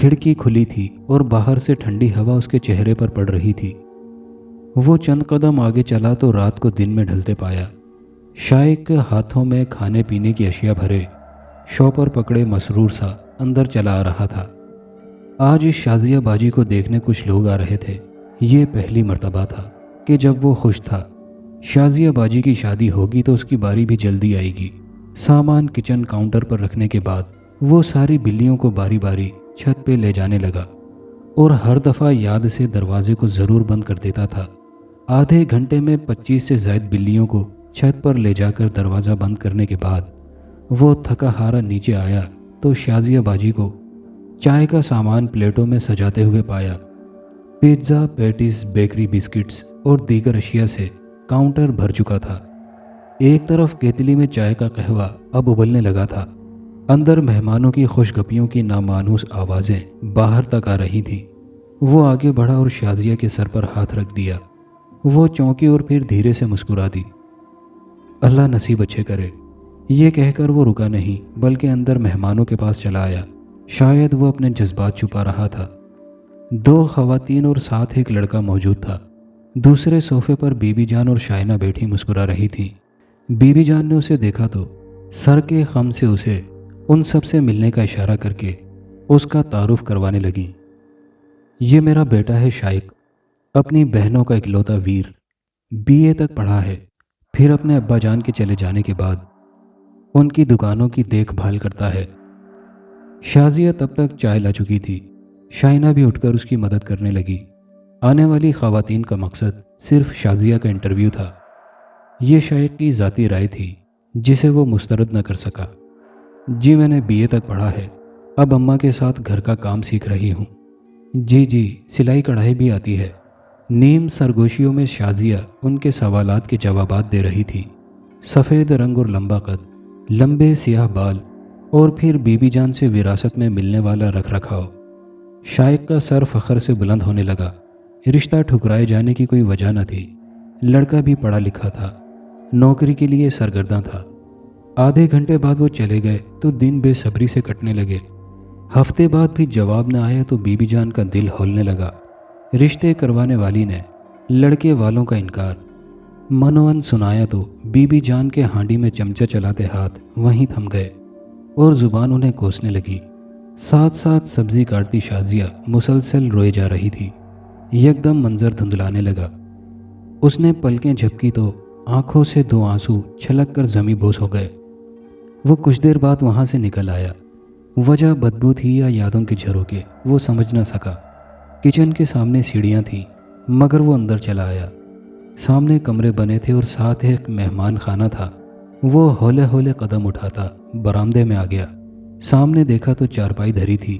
کھڑکی کھلی تھی اور باہر سے ٹھنڈی ہوا اس کے چہرے پر پڑ رہی تھی۔ وہ چند قدم آگے چلا تو رات کو دن میں ڈھلتے پایا۔ شائق کے ہاتھوں میں کھانے پینے کی اشیاء بھرے شاپر پکڑے مسرور سا اندر چلا آ رہا تھا۔ آج اس شازیہ باجی کو دیکھنے کچھ لوگ آ رہے تھے۔ یہ پہلی مرتبہ تھا کہ جب وہ خوش تھا۔ شازیہ باجی کی شادی ہوگی تو اس کی باری بھی جلدی آئے گی۔ سامان کچن کاؤنٹر پر رکھنے کے بعد وہ ساری بلیوں کو باری باری چھت پہ لے جانے لگا اور ہر دفعہ یاد سے دروازے کو ضرور بند کر دیتا تھا۔ آدھے گھنٹے میں 25 سے زائد بلیوں کو چھت پر لے جا کر دروازہ بند کرنے کے بعد وہ تھکا ہارا نیچے آیا تو شازیہ باجی کو چائے کا سامان پلیٹوں میں سجاتے ہوئے پایا۔ پیزا، پیٹیز، بیکری بسکٹس اور دیگر اشیاء سے کاؤنٹر بھر چکا تھا۔ ایک طرف کیتلی میں چائے کا قہوہ اب ابلنے لگا تھا۔ اندر مہمانوں کی خوش گپیوں کی نامانوس آوازیں باہر تک آ رہی تھیں۔ وہ آگے بڑھا اور شازیہ کے سر پر ہاتھ رکھ دیا۔ وہ چونکی اور پھر دھیرے سے مسکرا دی۔ اللہ نصیب اچھے کرے۔ یہ کہہ کر وہ رکا نہیں بلکہ اندر مہمانوں کے پاس چلا آیا۔ شاید وہ اپنے جذبات چھپا رہا تھا۔ 2 خواتین اور ساتھ ایک لڑکا موجود تھا۔ دوسرے صوفے پر بی بی جان اور شائنہ بیٹھی مسکرا رہی تھیں۔ بی بی جان نے اسے دیکھا تو سر کے خم سے اسے ان سب سے ملنے کا اشارہ کر کے اس کا تعارف کروانے لگیں۔ یہ میرا بیٹا ہے شائق، اپنی بہنوں کا اکلوتا ویر، BA تک پڑھا ہے، پھر اپنے ابا جان کے چلے جانے کے بعد ان کی دکانوں کی دیکھ بھال کرتا ہے۔ شازیہ تب تک چائے لا چکی تھی۔ شائنہ بھی اٹھ کر اس کی مدد کرنے لگی۔ آنے والی خواتین کا مقصد صرف شازیہ کا انٹرویو تھا۔ یہ شائق کی ذاتی رائے تھی جسے وہ مسترد نہ کر سکا۔ جی میں نے BA تک پڑھا ہے، اب اماں کے ساتھ گھر کا کام سیکھ رہی ہوں۔ جی سلائی کڑھائی بھی آتی ہے۔ نیم سرگوشیوں میں شازیہ ان کے سوالات کے جوابات دے رہی تھی۔ سفید رنگ اور لمبا قد، لمبے سیاہ بال اور پھر بی بی جان سے وراثت میں ملنے والا رکھ رکھاؤ۔ شائق کا سر فخر سے بلند ہونے لگا۔ رشتہ ٹھکرائے جانے کی کوئی وجہ نہ تھی۔ لڑکا بھی پڑھا لکھا تھا، نوکری کے لیے سرگرداں تھا۔ آدھے گھنٹے بعد وہ چلے گئے تو دن بے صبری سے کٹنے لگے۔ ہفتے بعد بھی جواب نہ آیا تو بی بی جان کا دل ہولنے لگا۔ رشتے کروانے والی نے لڑکے والوں کا انکار منوان سنایا تو بی بی جان کے ہانڈی میں چمچہ چلاتے ہاتھ وہیں تھم گئے اور زبان انہیں کوسنے لگی۔ ساتھ ساتھ سبزی کاٹتی شازیہ مسلسل روئے جا رہی تھی۔ یکدم منظر دھندلانے لگا۔ اس نے پلکیں جھپکی تو آنکھوں سے 2 آنسو چھلک کر زمیں بوس ہو گئے۔ وہ کچھ دیر بعد وہاں سے نکل آیا۔ وجہ بدبو تھی یا یادوں کے جھروکے وہ سمجھ نہ سکا۔ کچن کے سامنے سیڑھیاں تھیں مگر وہ اندر چلا آیا۔ سامنے کمرے بنے تھے اور ساتھ ایک مہمان خانہ تھا۔ وہ ہولے ہولے قدم اٹھاتا برآمدے میں آ گیا۔ سامنے دیکھا تو چارپائی دھری تھی۔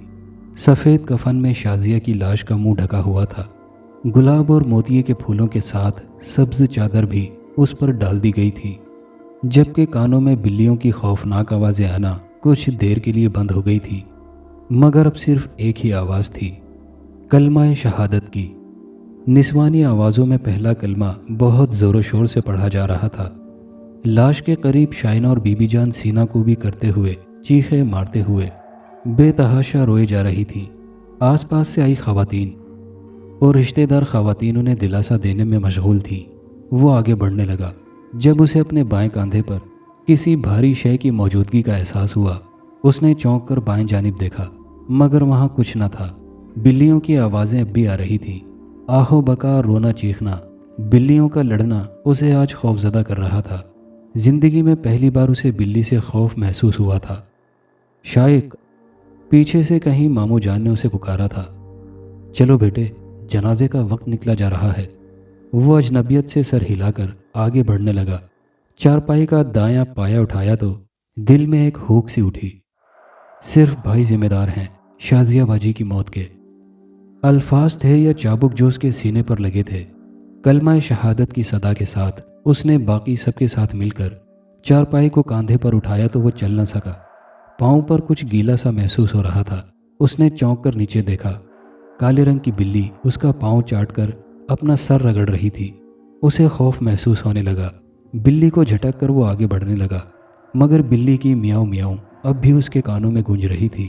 سفید کفن میں شازیہ کی لاش کا منہ ڈھکا ہوا تھا۔ گلاب اور موتیے کے پھولوں کے ساتھ سبز چادر بھی اس پر ڈال دی گئی تھی، جبکہ کانوں میں بلیوں کی خوفناک آوازیں آنا کچھ دیر کے لیے بند ہو گئی تھی، مگر اب صرف ایک ہی آواز تھی، کلمہ شہادت کی۔ نسوانی آوازوں میں پہلا کلمہ بہت زور و شور سے پڑھا جا رہا تھا۔ لاش کے قریب شائنہ اور بی بی جان سینہ کو بھی کرتے ہوئے چیخے مارتے ہوئے بے تحاشا روئے جا رہی تھیں۔ آس پاس سے آئی خواتین اور رشتہ دار خواتین انہیں دلاسا دینے میں مشغول تھیں۔ وہ آگے بڑھنے لگا۔ جب اسے اپنے بائیں کاندھے پر کسی بھاری شے کی موجودگی کا احساس ہوا، اس نے چونک کر بائیں جانب دیکھا، مگر وہاں کچھ نہ تھا۔ بلیوں کی آوازیں اب بھی آ رہی تھیں۔ آہو بکا، رونا چیخنا، بلیوں کا لڑنا اسے آج خوفزدہ کر رہا تھا۔ زندگی میں پہلی بار اسے بلی سے خوف محسوس ہوا تھا۔ شائق، پیچھے سے کہیں ماموں جان نے اسے پکارا تھا۔ چلو بیٹے، جنازے کا وقت نکلا جا رہا ہے۔ وہ اجنبیت سے سر ہلا کر آگے بڑھنے لگا۔ چارپائی کا دایاں پایا اٹھایا تو دل میں ایک ہوک سی اٹھی۔ صرف بھائی ذمہ دار ہیں شازیہ باجی کی موت کے۔ الفاظ تھے یا چابک جو اس کے سینے پر لگے تھے۔ کلمہ شہادت کی صدا کے ساتھ اس نے باقی سب کے ساتھ مل کر چارپائی کو کاندھے پر اٹھایا تو وہ چل نہ سکا۔ پاؤں پر کچھ گیلا سا محسوس ہو رہا تھا۔ اس نے چونک کر نیچے دیکھا۔ کالے رنگ کی بلی اس کا پاؤں چاٹ کر اپنا سر رگڑ رہی تھی۔ اسے خوف محسوس ہونے لگا۔ بلی کو جھٹک کر وہ آگے بڑھنے لگا، مگر بلی کی میاؤں میاؤں اب بھی اس کے کانوں میں گونج رہی تھی۔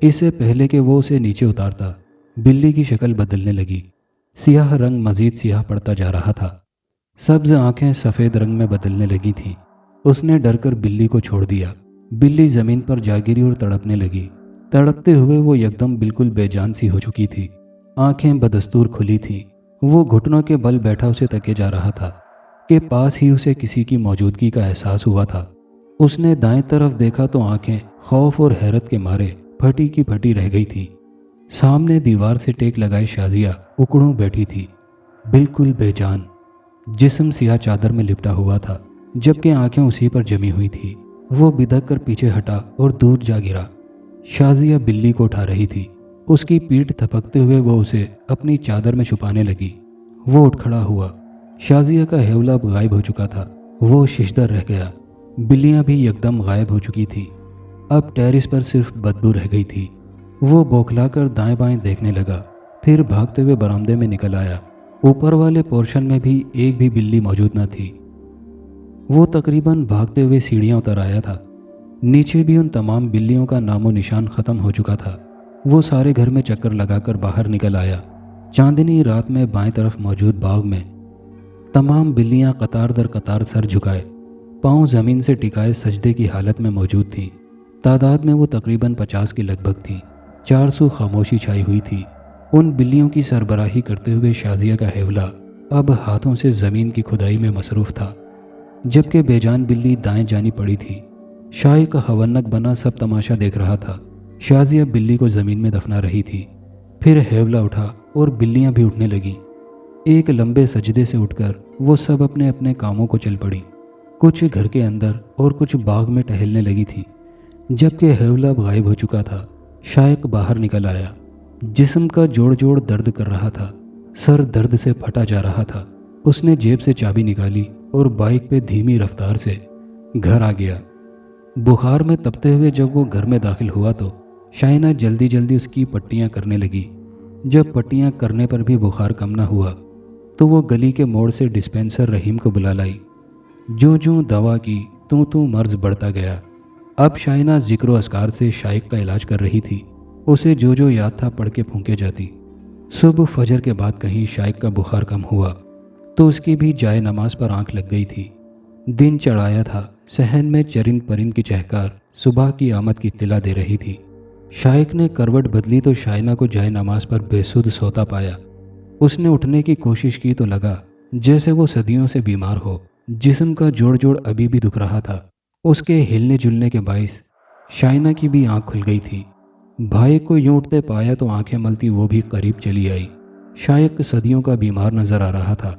اس سے پہلے کہ وہ اسے نیچے اتارتا بلی کی شکل بدلنے لگی۔ سیاہ رنگ مزید سیاہ پڑتا جا رہا تھا، سبز آنکھیں سفید رنگ میں بدلنے لگی تھیں۔ اس نے ڈر کر بلی کو چھوڑ دیا۔ بلی زمین پر جا گری اور تڑپنے لگی۔ تڑپتے ہوئے وہ یکدم بالکل بے جان سی ہو چکی تھی، آنکھیں بدستور کھلی تھیں۔ وہ گھٹنوں کے بل بیٹھا اسے تکے جا رہا تھا کہ پاس ہی اسے کسی کی موجودگی کا احساس ہوا تھا۔ اس نے دائیں طرف دیکھا تو آنکھیں خوف اور حیرت کے مارے پھٹی کی پھٹی رہ گئی تھیں۔ سامنے دیوار سے ٹیک لگائے شازیہ اکڑوں بیٹھی تھی، بالکل بے جان۔ جسم سیاہ چادر میں لپٹا ہوا تھا، جبکہ آنکھیں اسی پر جمی ہوئی تھی۔ وہ بدک کر پیچھے ہٹا اور دور جا گرا۔ شازیہ بلی کو اٹھا رہی تھی، اس کی پیٹھ تھپکتے ہوئے وہ اسے اپنی چادر میں چھپانے لگی۔ وہ اٹھ کھڑا ہوا۔ شازیہ کا حیولہ اب غائب ہو چکا تھا، وہ ششدر رہ گیا۔ بلیاں بھی یکدم غائب ہو چکی تھی، اب ٹیرس پر صرف بدبو رہ گئی تھی۔ وہ بوکھلا کر دائیں بائیں دیکھنے لگا، پھر بھاگتے ہوئے برآمدے میں نکل آیا۔ اوپر والے پورشن میں بھی ایک بھی بلی موجود نہ تھی۔ وہ تقریباً بھاگتے ہوئے سیڑھیاں اتر آیا تھا۔ نیچے بھی ان تمام بلیوں کا نام و نشان ختم ہو چکا تھا۔ وہ سارے گھر میں چکر لگا کر باہر نکل آیا۔ چاندنی رات میں بائیں طرف موجود باغ میں تمام بلیاں قطار در قطار سر جھکائے، پاؤں زمین سے ٹکائے سجدے کی حالت میں موجود تھیں۔ تعداد میں وہ تقریباً 50 کے لگ بھگ تھیں۔ چار سو خاموشی چھائی ہوئی تھی۔ ان بلیوں کی سربراہی کرتے ہوئے شازیہ کا حیولہ اب ہاتھوں سے زمین کی کھدائی میں مصروف تھا، جبکہ بے جان بلی دائیں جانی پڑی تھی۔ شائق ہونک بنا سب تماشا دیکھ رہا تھا۔ شازیہ بلی کو زمین میں دفنا رہی تھی، پھر حیولہ اٹھا اور بلیاں بھی اٹھنے لگیں۔ ایک لمبے سجدے سے اٹھ کر وہ سب اپنے اپنے کاموں کو چل پڑیں۔ کچھ گھر کے اندر اور کچھ باغ میں ٹہلنے لگی تھی۔ جبکہ حیولہ اب غائب ہو چکا تھا، شائق باہر نکل آیا۔ جسم کا جوڑ جوڑ درد کر رہا تھا، سر درد سے پھٹا جا رہا تھا۔ اس نے جیب سے چابی نکالی اور بائک پہ دھیمی رفتار سے گھر آ گیا۔ بخار میں تپتے ہوئے جب وہ گھر میں داخل ہوا تو شائنہ جلدی جلدی اس کی پٹیاں کرنے لگی۔ جب پٹیاں کرنے پر بھی بخار کم نہ ہوا تو وہ گلی کے موڑ سے ڈسپینسر رحیم کو بلا لائی۔ جوں جوں دوا کی توں مرض بڑھتا گیا۔ اب شائنہ ذکر و اذکار سے شائق کا علاج کر رہی تھی۔ اسے جو جو یاد تھا پڑھ کے پھونکے جاتی۔ صبح فجر کے بعد کہیں شائق کا بخار کم ہوا تو اس کی بھی جائے نماز پر آنکھ لگ گئی تھی۔ دن چڑھایا تھا، صحن میں چرند پرند کی چہکار صبح کی آمد کی اطلاع دے رہی تھی۔ شائق نے کروٹ بدلی تو شائنہ کو جائے نماز پر بے سدھ سوتا پایا۔ اس نے اٹھنے کی کوشش کی تو لگا جیسے وہ صدیوں سے بیمار ہو۔ جسم کا جوڑ جوڑ ابھی بھی دکھ رہا تھا۔ اس کے ہلنے جلنے کے باعث شائنہ کی بھی آنکھ کھل گئی تھی۔ بھائی کو یوں اٹھتے پایا تو آنکھیں ملتی وہ بھی قریب چلی آئی۔ شائق صدیوں کا بیمار نظر آ رہا تھا،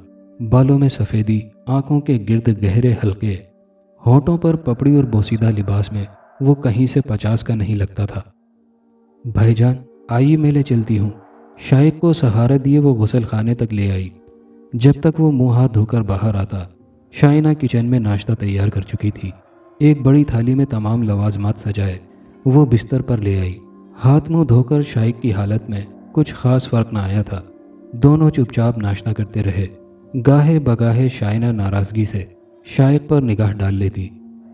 بالوں میں سفیدی، آنکھوں کے گرد گہرے حلقے، ہونٹوں پر پپڑی اور بوسیدہ لباس میں وہ کہیں سے 50 کا نہیں لگتا تھا۔ بھائی جان آئیے میں لے چلتی ہوں۔ شائق کو سہارا دیے وہ غسل خانے تک لے آئی۔ جب تک وہ منہ ہاتھ دھو کر باہر آتا شائنہ کچن میں ناشتہ تیار کر چکی تھی۔ ایک بڑی تھالی میں تمام لوازمات سجائے وہ بستر پر لے آئی۔ ہاتھ منہ دھو کر شائق کی حالت میں کچھ خاص فرق نہ آیا تھا۔ دونوں چپ چاپ ناشتہ کرتے رہے۔ گاہے بگاہے شائنہ ناراضگی سے شائق پر نگاہ ڈال لیتی،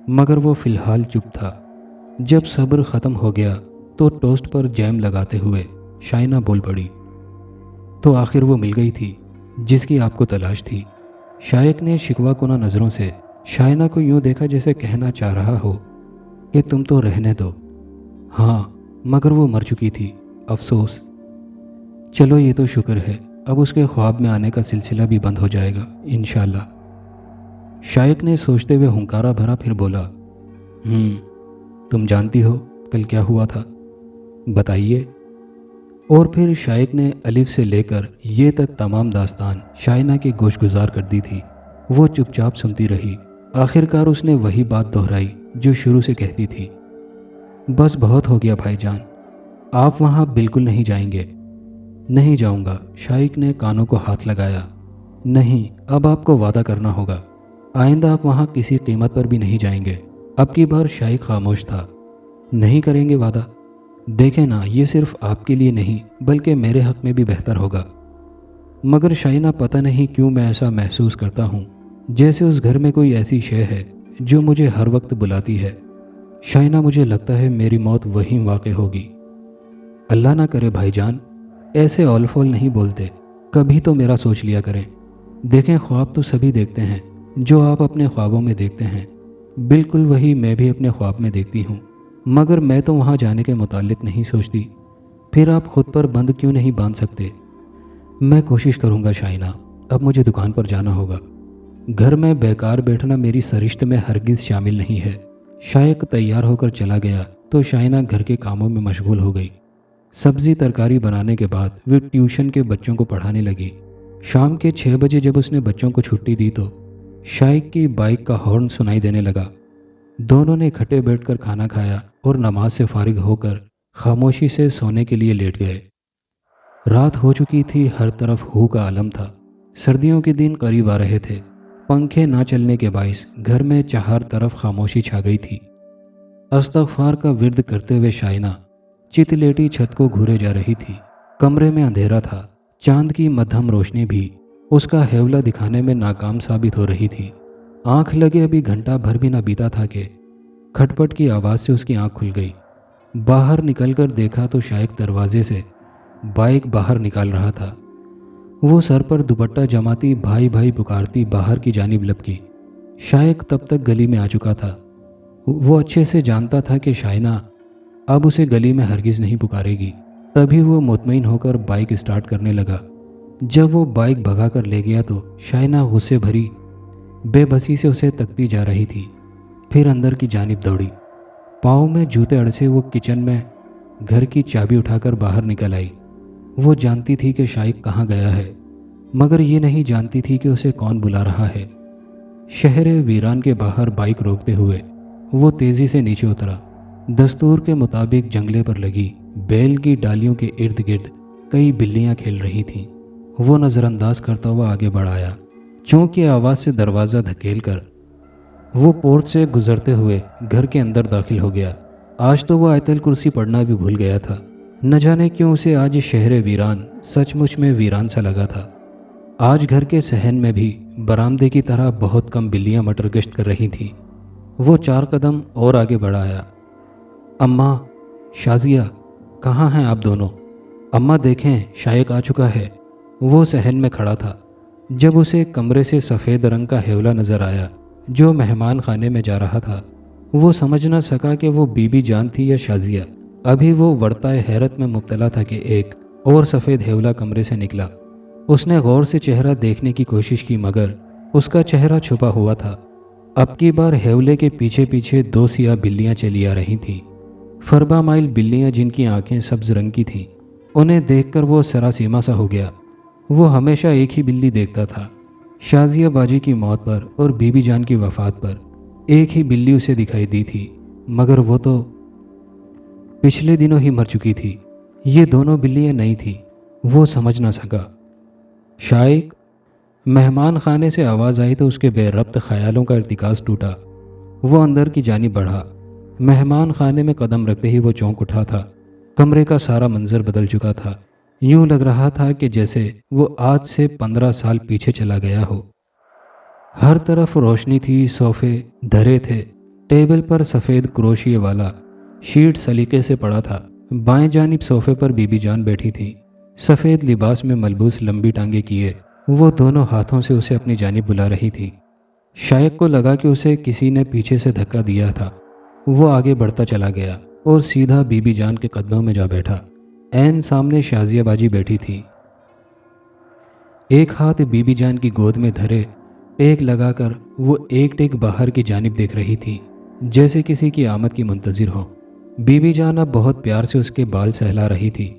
مگر وہ فی الحال چپ تھا۔ جب صبر ختم ہو گیا تو ٹوسٹ پر جیم لگاتے ہوئے شائنہ بول پڑی، تو آخر وہ مل گئی تھی جس کی آپ کو تلاش تھی۔ شائق نے شکوہ کنہ نظروں سے شائنہ کو یوں دیکھا جیسے کہنا چاہ رہا ہو کہ تم تو رہنے دو۔ ہاں مگر وہ مر چکی تھی، افسوس۔ چلو یہ تو شکر ہے، اب اس کے خواب میں آنے کا سلسلہ بھی بند ہو جائے گا انشاءاللہ۔ شائق نے سوچتے ہوئے ہنکارا بھرا، پھر بولا، تم جانتی ہو کل کیا ہوا تھا؟ بتائیے۔ اور پھر شائق نے الف سے لے کر یہ تک تمام داستان شائنہ کی گوش گزار کر دی تھی۔ وہ چپ چاپ سنتی رہی۔ آخر کار اس نے وہی بات دہرائی جو شروع سے کہتی تھی، بس بہت ہو گیا بھائی جان، آپ وہاں بالکل نہیں جائیں گے۔ نہیں جاؤں گا، شائق نے کانوں کو ہاتھ لگایا۔ نہیں، اب آپ کو وعدہ کرنا ہوگا، آئندہ آپ وہاں کسی قیمت پر بھی نہیں جائیں گے۔ اب کی بار شائق خاموش تھا۔ نہیں کریں گے وعدہ؟ دیکھیں نا، یہ صرف آپ کے لیے نہیں بلکہ میرے حق میں بھی بہتر ہوگا۔ مگر شائنہ پتہ نہیں کیوں میں ایسا محسوس کرتا ہوں جیسے اس گھر میں کوئی ایسی شے ہے جو مجھے ہر وقت بلاتی ہے۔ شائنہ مجھے لگتا ہے میری موت وہیں واقع ہوگی۔ اللہ نہ کرے بھائی جان، ایسے اول فول نہیں بولتے، کبھی تو میرا سوچ لیا کریں۔ دیکھیں، خواب تو سبھی دیکھتے ہیں، جو آپ اپنے خوابوں میں دیکھتے ہیں بالکل وہی میں بھی اپنے خواب میں دیکھتی ہوں، مگر میں تو وہاں جانے کے متعلق نہیں سوچتی۔ پھر آپ خود پر بند کیوں نہیں باندھ سکتے؟ میں کوشش کروں گا شائنہ، اب مجھے دکان پر جانا ہوگا۔ گھر میں بیکار بیٹھنا میری سرشت میں ہرگز شامل نہیں ہے۔ شائق تیار ہو کر چلا گیا تو شائنہ گھر کے کاموں میں مشغول ہو گئی۔ سبزی ترکاری بنانے کے بعد وہ ٹیوشن کے بچوں کو پڑھانے لگی۔ شام کے 6 بجے جب اس نے بچوں کو چھٹی دی تو شائق کی بائک کا ہارن سنائی دینے لگا۔ دونوں نے اکٹھے بیٹھ کر کھانا کھایا اور نماز سے فارغ ہو کر خاموشی سے سونے کے لیے لیٹ گئے۔ رات ہو چکی تھی، ہر طرف ہو کا عالم تھا۔ سردیوں کے دن قریب آ رہے تھے۔ پنکھے نہ چلنے کے باعث گھر میں چہار طرف خاموشی چھا گئی تھی۔ استغفار کا ورد کرتے ہوئے شائنہ چت لیٹی چھت کو گھورے جا رہی تھی۔ کمرے میں اندھیرا تھا، چاند کی مدھم روشنی بھی اس کا ہیولہ دکھانے میں ناکام ثابت ہو رہی تھی۔ آنکھ لگے ابھی گھنٹہ بھر بھی نہ بیتا تھا کہ کھٹ پٹ کی آواز سے اس کی آنکھ کھل گئی۔ باہر نکل کر دیکھا تو شائق دروازے سے بائک باہر نکال رہا تھا۔ وہ سر پر دوپٹہ جماتی بھائی بھائی پکارتی باہر کی جانب لپکی۔ شائق تب تک گلی میں آ چکا تھا۔ وہ اچھے سے جانتا تھا کہ شائنہ اب اسے گلی میں ہرگز نہیں پکارے گی، تبھی وہ مطمئن ہو کر بائک اسٹارٹ کرنے لگا۔ جب وہ بائک بھگا کر لے گیا تو شائنہ غصے بھری بے بسی سے اسے تکتی جا رہی تھی، پھر اندر کی جانب دوڑی۔ پاؤں میں جوتے اڑسے وہ کچن میں گھر کی چابی اٹھا کر باہر نکل آئی۔ وہ جانتی تھی کہ شائق کہاں گیا ہے، مگر یہ نہیں جانتی تھی کہ اسے کون بلا رہا ہے۔ شہر ویران کے باہر بائک روکتے ہوئے وہ تیزی سے نیچے اترا۔ دستور کے مطابق جنگلے پر لگی بیل کی ڈالیوں کے ارد گرد کئی بلیاں کھیل رہی تھیں۔ وہ نظر انداز کرتا ہوا آگے بڑھ آیا۔ چونکہ آواز سے دروازہ دھکیل کر وہ پورچ سے گزرتے ہوئے گھر کے اندر داخل ہو گیا۔ آج تو وہ آیت الکرسی پڑھنا بھی بھول گیا تھا۔ نہ جانے کیوں اسے آج شہر ویران سچ مچ میں ویران سا لگا تھا۔ آج گھر کے صحن میں بھی برآمدے کی طرح بہت کم بلیاں مٹر گشت کر رہی تھیں۔ وہ 4 قدم اور آگے بڑھ آیا۔ اماں، شازیہ، کہاں ہیں آپ دونوں؟ اماں دیکھیں، شائق آ چکا ہے۔ وہ صحن میں کھڑا تھا جب اسے کمرے سے سفید رنگ کا ہیولہ نظر آیا جو مہمان خانے میں جا رہا تھا۔ وہ سمجھ نہ سکا کہ وہ بی بی جان تھی یا شازیہ۔ ابھی وہ ورطۂ حیرت میں مبتلا تھا کہ ایک اور سفید ہیولہ کمرے سے نکلا۔ اس نے غور سے چہرہ دیکھنے کی کوشش کی مگر اس کا چہرہ چھپا ہوا تھا۔ اب کی بار ہیولے کے پیچھے پیچھے 2 سیاہ بلیاں چلی آ رہی تھیں۔ فربا مائل بلیاں جن کی آنکھیں سبز رنگ کی تھیں۔ انہیں دیکھ کر وہ سراسیما سا ہو گیا۔ وہ ہمیشہ ایک ہی بلی دیکھتا تھا۔ شازیہ باجی کی موت پر اور بی بی جان کی وفات پر ایک ہی بلی اسے دکھائی دی تھی، مگر وہ تو پچھلے دنوں ہی مر چکی تھی۔ یہ دونوں بلیاں نہیں تھیں۔ وہ سمجھ نہ سکا۔ شائق، مہمان خانے سے آواز آئی تو اس کے بے ربط خیالوں کا ارتکاز ٹوٹا۔ وہ اندر کی جانب بڑھا۔ مہمان خانے میں قدم رکھتے ہی وہ چونک اٹھا تھا۔ کمرے کا سارا منظر بدل چکا تھا۔ یوں لگ رہا تھا کہ جیسے وہ آج سے 15 سال پیچھے چلا گیا ہو۔ ہر طرف روشنی تھی، صوفے دھرے تھے، ٹیبل پر سفید کروشیے والا شیٹ سلیقے سے پڑا تھا۔ بائیں جانب صوفے پر بی بی جان بیٹھی تھی، سفید لباس میں ملبوس، لمبی ٹانگیں کیے۔ وہ دونوں ہاتھوں سے اسے اپنی جانب بلا رہی تھی۔ شائق کو لگا کہ اسے کسی نے پیچھے سے دھکا دیا تھا۔ وہ آگے بڑھتا چلا گیا اور سیدھا بی بی جان کے قدموں میں جا بیٹھا۔ عین سامنے شازیہ باجی بیٹھی تھی۔ ایک ہاتھ بی بی جان کی گود میں دھرے ٹیک لگا کر وہ ایک ٹیک باہر کی جانب دیکھ رہی تھی، جیسے کسی کی آمد کی منتظر ہو۔ بی بی جان اب بہت پیار سے اس کے بال سہلا رہی تھی۔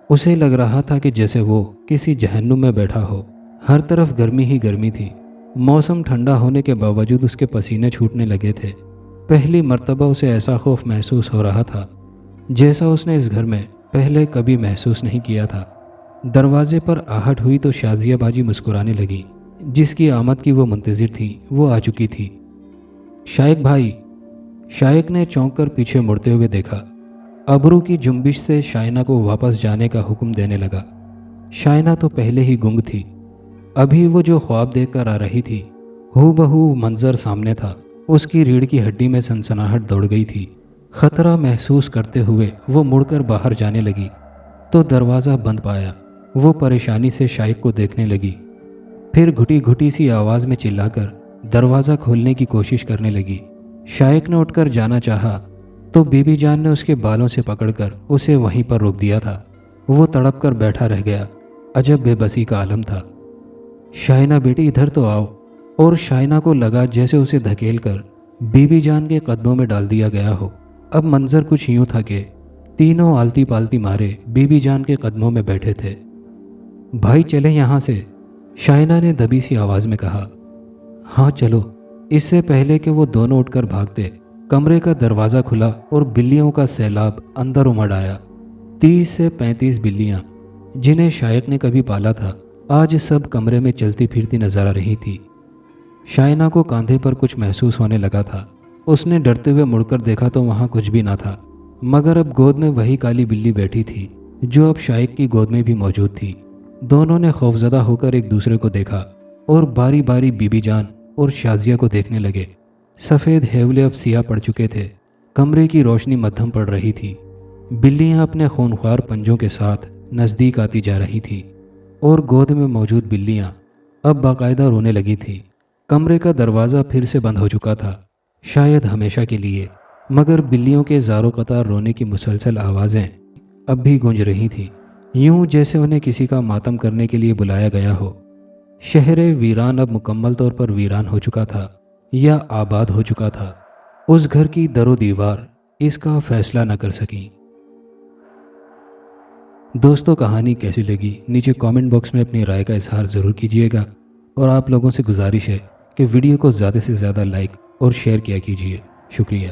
اسے لگ رہا تھا کہ جیسے وہ کسی جہنم میں بیٹھا ہو۔ ہر طرف گرمی ہی گرمی تھی۔ موسم ٹھنڈا ہونے کے باوجود اس کے پسینے چھوٹنے لگے تھے۔ پہلی مرتبہ اسے ایسا خوف محسوس ہو رہا تھا جیسا اس نے اس گھر میں پہلے کبھی محسوس نہیں کیا تھا۔ دروازے پر آہٹ ہوئی تو شازیہ باجی مسکرانے لگی۔ جس کی آمد کی وہ منتظر تھی وہ آ چکی تھی۔ شائق بھائی، شائق نے چونک کر پیچھے مڑتے ہوئے دیکھا۔ ابرو کی جنبش سے شائنہ کو واپس جانے کا حکم دینے لگا۔ شائنہ تو پہلے ہی گنگ تھی۔ ابھی وہ جو خواب دیکھ کر آ رہی تھی ہو بہو منظر سامنے تھا۔ اس کی ریڑھ کی ہڈی میں سنسناہٹ دوڑ گئی تھی۔ خطرہ محسوس کرتے ہوئے وہ مڑ کر باہر جانے لگی تو دروازہ بند پایا۔ وہ پریشانی سے شائق کو دیکھنے لگی، پھر گھٹی گھٹی سی آواز میں چلا کر دروازہ کھولنے کی کوشش کرنے لگی۔ شائق نے اٹھ کر جانا چاہا تو بی بی جان نے اس کے بالوں سے پکڑ کر اسے وہیں پر روک دیا تھا۔ وہ تڑپ کر بیٹھا رہ گیا۔ عجب بے بسی کا عالم تھا۔ شائنہ بیٹی ادھر تو آؤ، اور شائنہ کو لگا جیسے اسے دھکیل کر بی بی جان کے قدموں میں ڈال دیا گیا ہو۔ اب منظر کچھ یوں تھا کہ تینوں آلتی پالتی مارے بی بی جان کے قدموں میں بیٹھے تھے۔ بھائی چلیں یہاں سے، شائنہ نے دبی سی آواز میں کہا۔ ہاں چلو۔ اس سے پہلے کہ وہ دونوں اٹھ کر بھاگتے، کمرے کا دروازہ کھلا اور بلیوں کا سیلاب اندر امڑ آیا۔ 30 سے 35 بلیاں جنہیں شائق نے کبھی پالا تھا آج سب کمرے میں چلتی پھرتی نظر آ رہی تھی۔ شائنہ کو کاندھے پر کچھ محسوس ہونے لگا تھا۔ اس نے ڈرتے ہوئے مڑ کر دیکھا تو وہاں کچھ بھی نہ تھا، مگر اب گود میں وہی کالی بلی بیٹھی تھی جو اب شائق کی گود میں بھی موجود تھی۔ دونوں نے خوفزدہ ہو کر ایک دوسرے کو دیکھا اور باری باری بی بی جان اور شازیہ کو دیکھنے لگے۔ سفید ہیولے اب سیاہ پڑ چکے تھے، کمرے کی روشنی مدھم پڑ رہی تھی۔ بلیاں اپنے خونخوار پنجوں کے ساتھ نزدیک آتی جا رہی تھی اور گود میں موجود بلیاں اب باقاعدہ رونے لگی تھی۔ کمرے کا دروازہ پھر سے بند ہو چکا تھا، شاید ہمیشہ کے لیے، مگر بلیوں کے زاروں قطار رونے کی مسلسل آوازیں اب بھی گونج رہی تھیں، یوں جیسے انہیں کسی کا ماتم کرنے کے لیے بلایا گیا ہو۔ شہر ویران اب مکمل طور پر ویران ہو چکا تھا یا آباد ہو چکا تھا۔ اس گھر کی در و دیوار اس کا فیصلہ نہ کر سکیں۔ دوستو، کہانی کیسی لگی نیچے کامنٹ باکس میں اپنی رائے کا اظہار ضرور کیجیے گا، اور آپ لوگوں سے گزارش ہے کہ ویڈیو کو زیادہ سے زیادہ لائک اور شیئر کیا کیجیے۔ شکریہ۔